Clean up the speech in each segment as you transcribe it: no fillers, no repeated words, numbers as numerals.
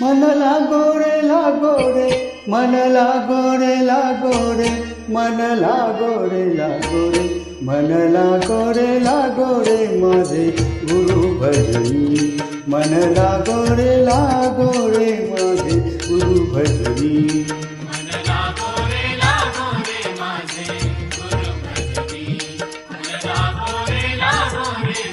मन लागो रे लागो रे, मन लागो रे लागो रे, मन लागो रे लागो रे, मन लागो रे लागो रे माझे गुरु भजनी. मन लागो रे लागो रे माझे गुरु भजनी. मन लागो रे माझे गुरु भजनी. मन लागो रे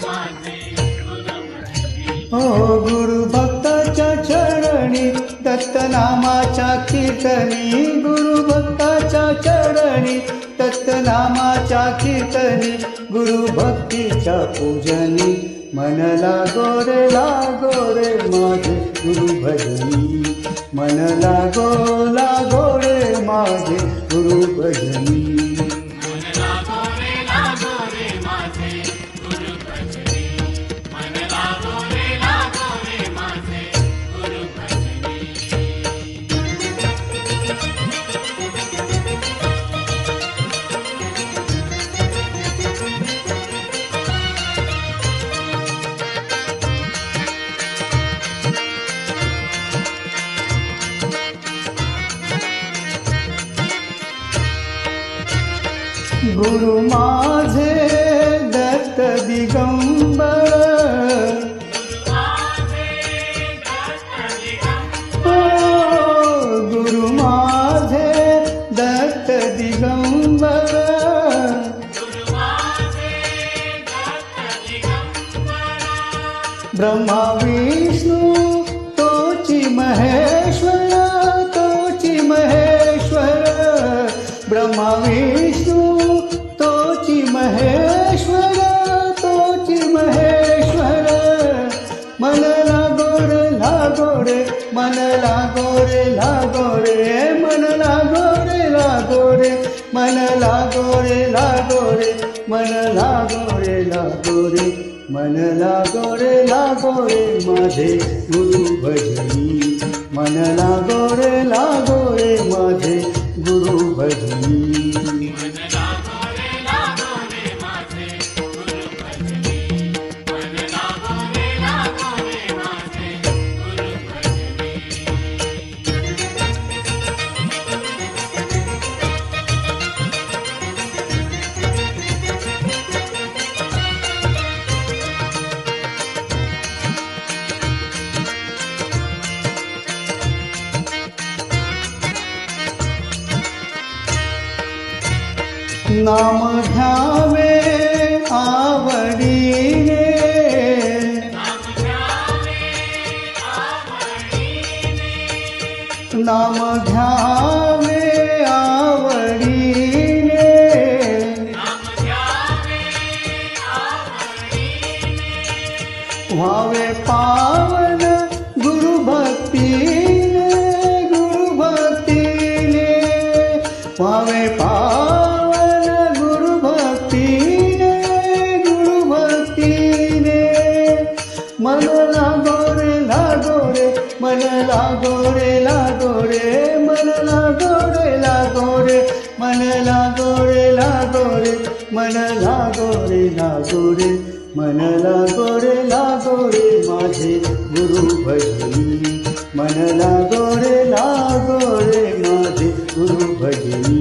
माझे गुरु भजनी. हो गुरु भक्ताच्या चरणी दत्तनामाच्या कीर्तनी, गुरु भक्ताच्या चरणी दत्तनामाच्या कीर्तनी, गुरु भक्तीच्या पूजनी. मन लागो रे माझे गुरु भजनी. मन लागो रे माझे गुरु भजनी. मन लागो रे माझे गुरु भजनी. मन लागो रे माझे गुरु भजनी. गुरु माझे दत्त दिगंबर, गुरु माझे दत्त दिगंबर, ब्रह्मा विष्णू तोची महेश्वर, तोची महेश्वर, ब्रह्मा विष्णू तोची महेश्वर, तोची महेश्वर. मन लागो रे मन लागो रे मन लागो रे मन लागो रे मन लागो रे मन लागो रे माझे गुरु भजनी. मन लागो रे माझे गुरु भजनी. मन लागो रे माझे गुरु भजनी. मन लागो रे माझे गुरु भजनी. नाम घ्यावे आवडीने, नाम घ्यावे आवडीने, व्हावे पावन गुरु भक्तीने, गुरु भक्तीने, व्हावे पावन गुरु भक्तीने, गुरु भक्तीने. मन लागो रे मन लागो रे मन लागो रे मन लागो रे मन लागो रे मन लागो रे माझे गुरु भजनी. मन लागो रे माझे गुरु भजनी.